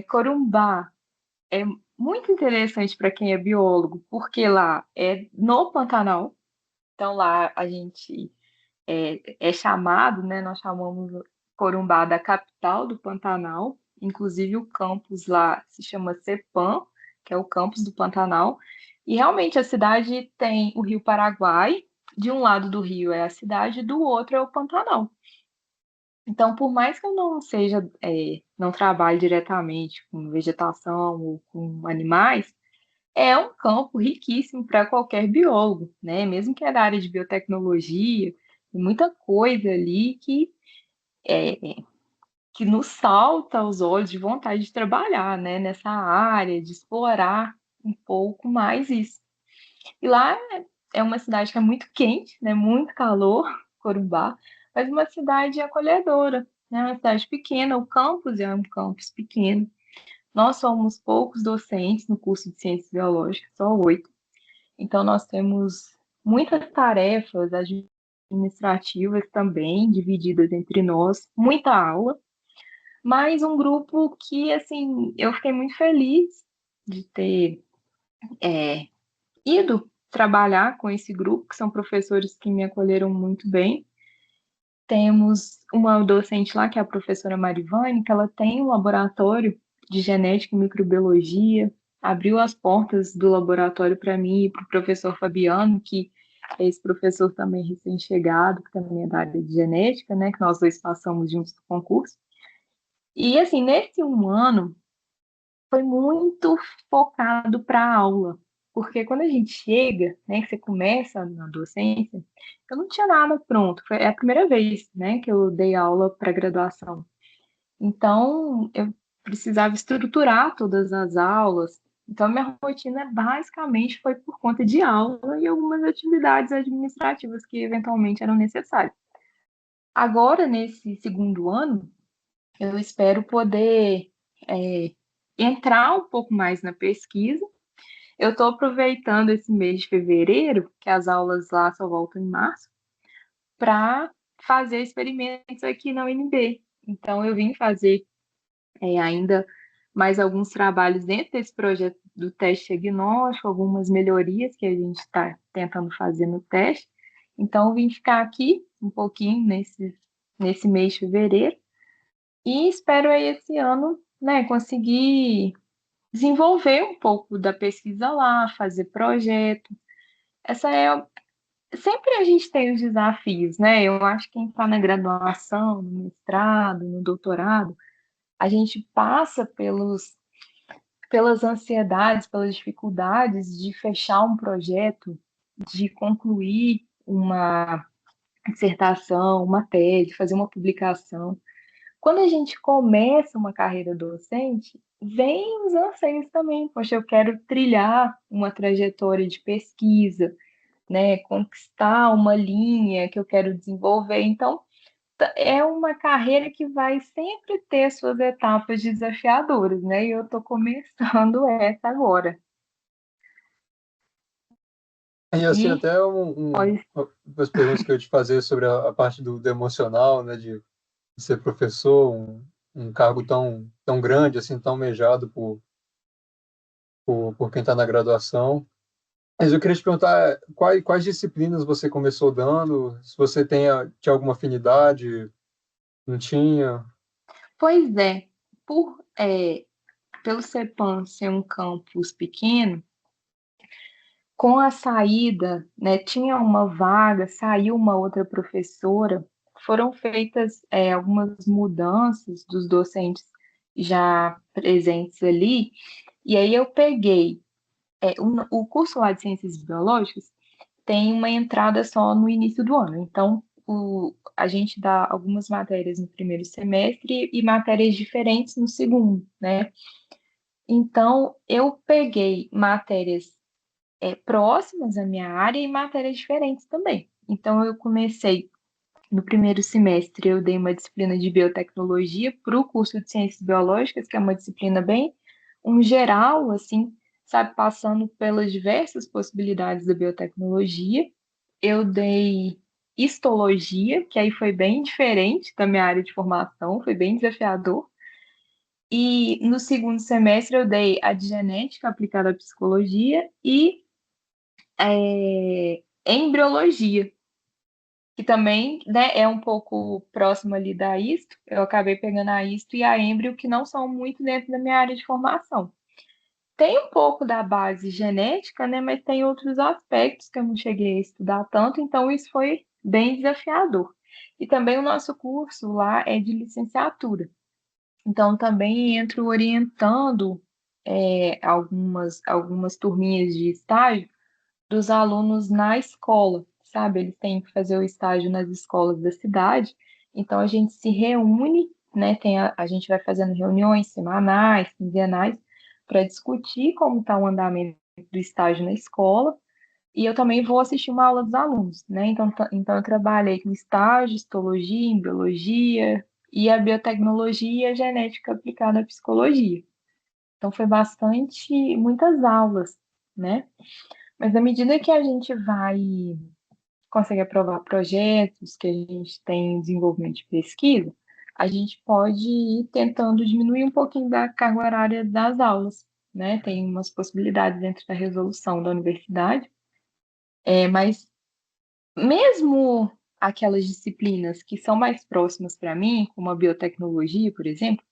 Corumbá é muito interessante para quem é biólogo, porque lá é no Pantanal. Então lá a gente é chamado, né? Nós chamamos Corumbá da capital do Pantanal. Inclusive o campus lá se chama CEPAM, que é o campus do Pantanal. E realmente a cidade tem o Rio Paraguai. De um lado do rio é a cidade, do outro é o Pantanal. Então, por mais que eu não trabalhe diretamente com vegetação ou com animais, é um campo riquíssimo para qualquer biólogo, né? Mesmo que é da área de biotecnologia, tem muita coisa ali que que nos salta aos olhos de vontade de trabalhar, né, nessa área, de explorar um pouco mais isso. E lá é uma cidade que é muito quente, né, muito calor, Corumbá, mas uma cidade acolhedora, né, uma cidade pequena, o campus é um campus pequeno. Nós somos poucos docentes no curso de Ciências Biológicas, só 8. Então, nós temos muitas tarefas administrativas também, divididas entre nós, muita aula, mas um grupo que, assim, eu fiquei muito feliz de ter ido trabalhar com esse grupo, que são professores que me acolheram muito bem. Temos uma docente lá, que é a professora Marivane, que ela tem um laboratório de genética e microbiologia, abriu as portas do laboratório para mim e para o professor Fabiano, que é esse professor também recém-chegado, que também é da área de genética, né, que nós dois passamos juntos no concurso. E, assim, nesse um ano, foi muito focado para a aula, porque quando a gente chega, né, que você começa na docência, eu não tinha nada pronto, foi a primeira vez, né, que eu dei aula para graduação. Então, eu precisava estruturar todas as aulas. Então, minha rotina basicamente foi por conta de aula e algumas atividades administrativas que eventualmente eram necessárias. Agora, nesse segundo ano, eu espero poder é, entrar um pouco mais na pesquisa. Eu estou aproveitando esse mês de fevereiro, que as aulas lá só voltam em março, para fazer experimentos aqui na UNB. Então, eu vim fazer ainda mais alguns trabalhos dentro desse projeto do teste diagnóstico, algumas melhorias que a gente está tentando fazer no teste. Então, eu vim ficar aqui um pouquinho nesse mês de fevereiro e espero aí esse ano, né, conseguir desenvolver um pouco da pesquisa lá, fazer projeto. Essa é sempre a gente tem os desafios, né? Eu acho que quem está na graduação, no mestrado, no doutorado, a gente passa pelas ansiedades, pelas dificuldades de fechar um projeto, de concluir uma dissertação, uma tese, fazer uma publicação. Quando a gente começa uma carreira docente, vem os anseios também. Poxa, eu quero trilhar uma trajetória de pesquisa, né? Conquistar uma linha que eu quero desenvolver. Então, é uma carreira que vai sempre ter suas etapas desafiadoras, né? E eu estou começando essa agora. E assim, E até pode. umas perguntas que eu ia te fazer sobre a parte do emocional, né, de ser professor, um cargo tão grande, assim, tão almejado por quem está na graduação. Mas eu queria te perguntar quais disciplinas você começou dando, se você tinha alguma afinidade, não tinha? Pois é, pelo CEPAM ser um campus pequeno, com a saída, né, tinha uma vaga, saiu uma outra professora, foram feitas algumas mudanças dos docentes já presentes ali, e aí eu peguei o curso lá de Ciências Biológicas tem uma entrada só no início do ano, então a gente dá algumas matérias no primeiro semestre e matérias diferentes no segundo, né? Então, eu peguei matérias próximas à minha área e matérias diferentes também. Então, eu comecei no primeiro semestre, eu dei uma disciplina de biotecnologia para o curso de ciências biológicas, que é uma disciplina bem um geral, assim, sabe, passando pelas diversas possibilidades da biotecnologia. Eu dei histologia, que aí foi bem diferente da minha área de formação, foi bem desafiador. E no segundo semestre eu dei a de genética aplicada à psicologia e embriologia, que também, né, é um pouco próximo ali da histo. Eu acabei pegando a histo e a embrio, que não são muito dentro da minha área de formação. Tem um pouco da base genética, né, mas tem outros aspectos que eu não cheguei a estudar tanto, então isso foi bem desafiador. E também o nosso curso lá é de licenciatura. Então também entro orientando algumas turminhas de estágio dos alunos na escola, sabe? Eles têm que fazer o estágio nas escolas da cidade, então a gente se reúne né? A gente vai fazendo reuniões semanais, quinzenais, para discutir como está o andamento do estágio na escola. E eu também vou assistir uma aula dos alunos, né? Então eu trabalhei com estágio, histologia, em biologia e a biotecnologia e a genética aplicada à psicologia. Então foi muitas aulas, né? Mas à medida que a gente consegue aprovar projetos, que a gente tem desenvolvimento de pesquisa, a gente pode ir tentando diminuir um pouquinho da carga horária das aulas, né? Tem umas possibilidades dentro da resolução da universidade, mas mesmo aquelas disciplinas que são mais próximas para mim, como a biotecnologia, por exemplo,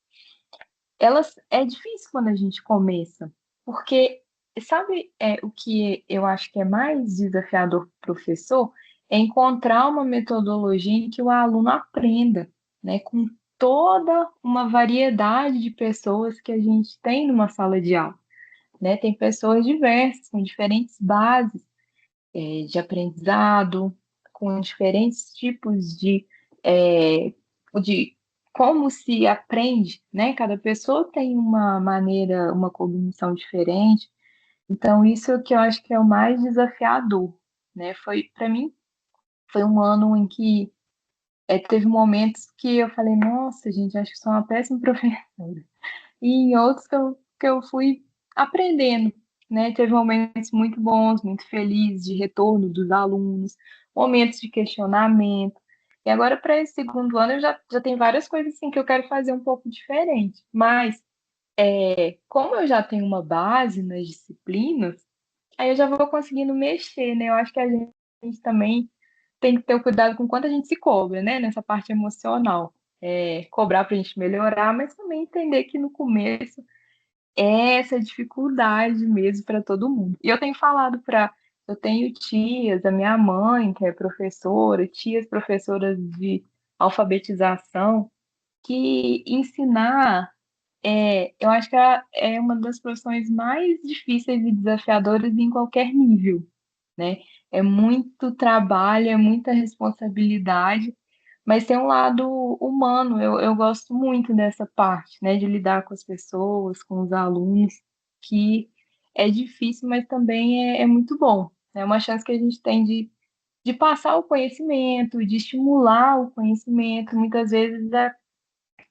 elas é difícil quando a gente começa, porque sabe o que eu acho que é mais desafiador para o professor é encontrar uma metodologia em que o aluno aprenda, né, com toda uma variedade de pessoas que a gente tem numa sala de aula, né? Tem pessoas diversas, com diferentes bases de aprendizado, com diferentes tipos de como se aprende, né? Cada pessoa tem uma maneira, uma cognição diferente. Então, isso é o que eu acho que é o mais desafiador, né? Para mim, foi um ano em que teve momentos que eu falei, nossa, gente, acho que sou uma péssima professora. E em outros que eu fui aprendendo, né? Teve momentos muito bons, muito felizes de retorno dos alunos, momentos de questionamento. E agora, para esse segundo ano, eu já tenho várias coisas assim que eu quero fazer um pouco diferente. Mas, como eu já tenho uma base nas disciplinas, aí eu já vou conseguindo mexer, né? Eu acho que a gente também tem que ter o cuidado com quanto a gente se cobra, né? Nessa parte emocional. Cobrar para a gente melhorar, mas também entender que no começo essa dificuldade mesmo para todo mundo. E eu tenho falado para. Eu tenho tias, a minha mãe, que é professora, tias professoras de alfabetização, que ensinar, eu acho que é uma das profissões mais difíceis e desafiadoras em qualquer nível, né? É muito trabalho, é muita responsabilidade, mas tem um lado humano, eu gosto muito dessa parte, né, de lidar com as pessoas, com os alunos, que é difícil, mas também é muito bom. É uma chance que a gente tem de passar o conhecimento, de estimular o conhecimento. Muitas vezes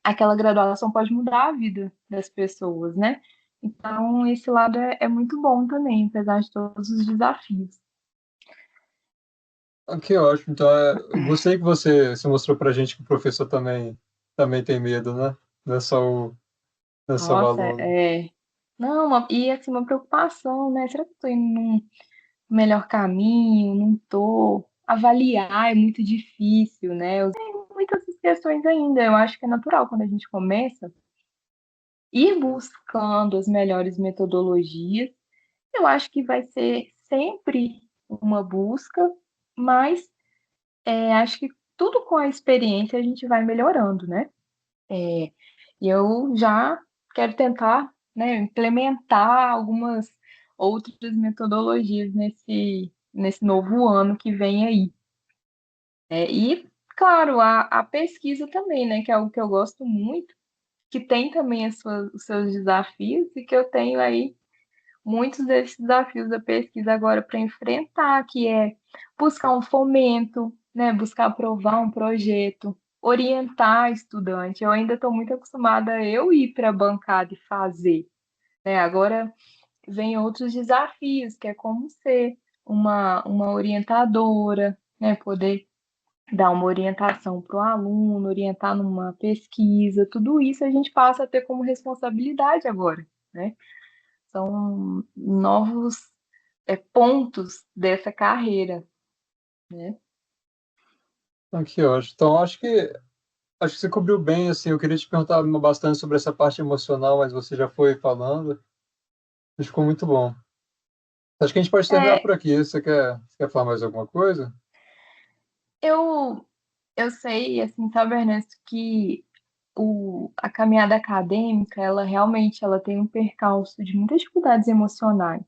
aquela graduação pode mudar a vida das pessoas, né? Então, esse lado é muito bom também, apesar de todos os desafios. Ah, que ótimo. Então, eu gostei que você mostrou pra gente que o professor também tem medo, né? Não é só o Nossa, aluno. Não, e assim, uma preocupação, né? Será que eu tô indo num melhor caminho? Não tô. Avaliar é muito difícil, né? Tem muitas questões ainda. Eu acho que é natural quando a gente começa ir buscando as melhores metodologias. Eu acho que vai ser sempre uma busca, mas acho que tudo com a experiência a gente vai melhorando, né? E eu já quero tentar, né, implementar algumas outras metodologias nesse novo ano que vem aí. E, claro, a pesquisa também, né, que é algo que eu gosto muito, que tem também os seus desafios e que eu tenho aí muitos desses desafios da pesquisa agora para enfrentar, que é buscar um fomento, né, buscar aprovar um projeto, orientar estudante. Eu ainda estou muito acostumada a eu ir para a bancada e fazer, né? Agora vem outros desafios, que é como ser uma orientadora, né, poder dar uma orientação para o aluno, orientar numa pesquisa, tudo isso a gente passa a ter como responsabilidade agora, né? São novos pontos dessa carreira, né? Ah, que ótimo. Então, acho que você cobriu bem, assim. Eu queria te perguntar bastante sobre essa parte emocional, mas você já foi falando. Acho que ficou muito bom. Acho que a gente pode terminar É, por aqui. Você quer falar mais alguma coisa? eu, eu sei, assim, sabe, Ernesto, que a caminhada acadêmica, ela tem um percalço de muitas dificuldades emocionais,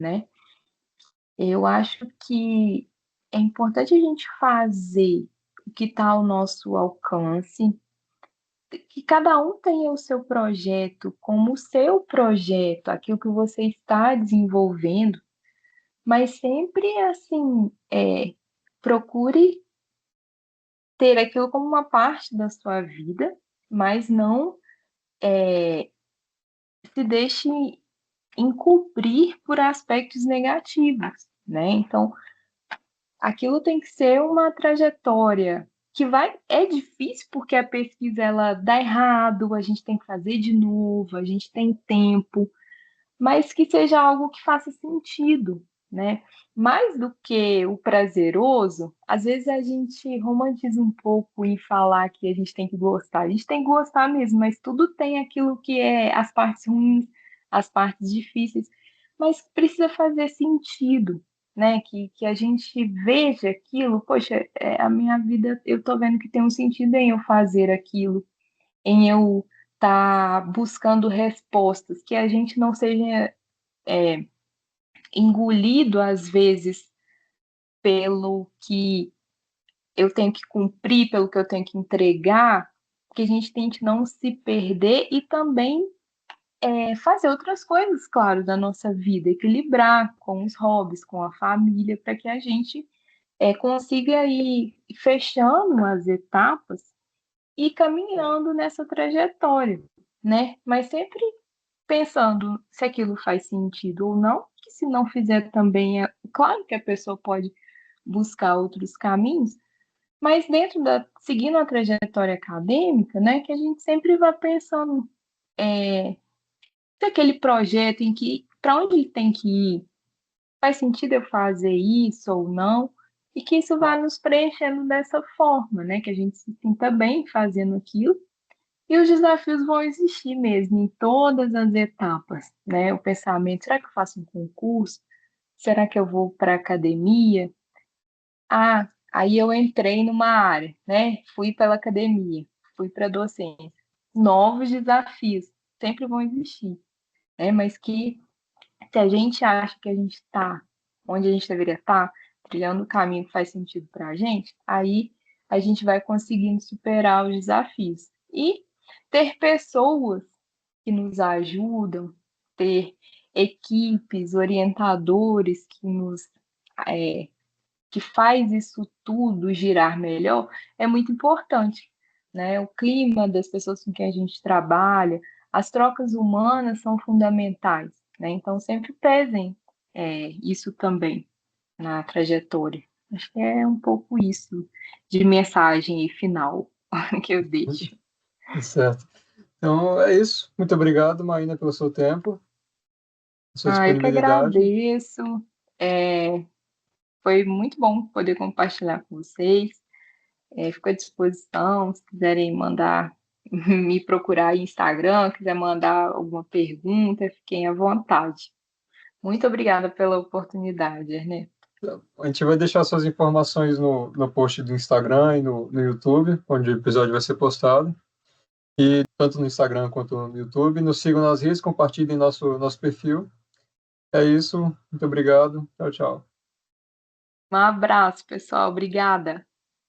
né? Eu acho que é importante a gente fazer o que está ao nosso alcance, que cada um tenha o seu projeto como o seu projeto, aquilo que você está desenvolvendo, mas sempre assim, procure ter aquilo como uma parte da sua vida, mas não se deixe encobrir por aspectos negativos, né? Então, aquilo tem que ser uma trajetória que é difícil porque a pesquisa ela dá errado, a gente tem que fazer de novo, a gente tem tempo, mas que seja algo que faça sentido, né? Mais do que o prazeroso, às vezes a gente romantiza um pouco em falar que a gente tem que gostar. A gente tem que gostar mesmo, mas tudo tem aquilo que é as partes ruins, as partes difíceis, mas precisa fazer sentido, né? Que a gente veja aquilo, poxa, a minha vida, eu tô vendo que tem um sentido em eu fazer aquilo, em eu estar buscando respostas, que a gente não seja engolido às vezes pelo que eu tenho que cumprir, pelo que eu tenho que entregar, que a gente tente não se perder e também fazer outras coisas, claro, da nossa vida, equilibrar com os hobbies, com a família, para que a gente consiga ir fechando as etapas e caminhando nessa trajetória, né? Mas sempre pensando se aquilo faz sentido ou não, que se não fizer também claro que a pessoa pode buscar outros caminhos, mas seguindo a trajetória acadêmica, né, que a gente sempre vai pensando se aquele projeto em que para onde ele tem que ir, faz sentido eu fazer isso ou não, e que isso vai nos preenchendo dessa forma, né, que a gente se sinta bem fazendo aquilo. E os desafios vão existir mesmo em todas as etapas, né? O pensamento, será que eu faço um concurso? Será que eu vou para a academia? Ah, aí eu entrei numa área, né? Fui pela academia, fui para a docência. Novos desafios sempre vão existir, né? Mas que se a gente acha que a gente está onde a gente deveria estar, trilhando o caminho que faz sentido para a gente, aí a gente vai conseguindo superar os desafios. E ter pessoas que nos ajudam, ter equipes, orientadores é, que faz isso tudo girar melhor, é muito importante, né? O clima das pessoas com quem a gente trabalha, as trocas humanas são fundamentais, né? Então sempre pesem isso também na trajetória. Acho que é um pouco isso de mensagem final que eu deixo. Certo. Então, é isso. Muito obrigado, Maína, pelo seu tempo, sua Ah, eu que disponibilidade. agradeço. É, foi muito bom poder compartilhar com vocês. Fico à disposição, se quiserem mandar, me procurar aí no Instagram, quiser mandar alguma pergunta, fiquem à vontade. Muito obrigada pela oportunidade, Ernesto. A gente vai deixar suas informações no post do Instagram e no YouTube, onde o episódio vai ser postado. E tanto no Instagram quanto no YouTube. Nos sigam nas redes, compartilhem nosso perfil. É isso. Muito obrigado. Tchau, tchau. Um abraço, pessoal. Obrigada.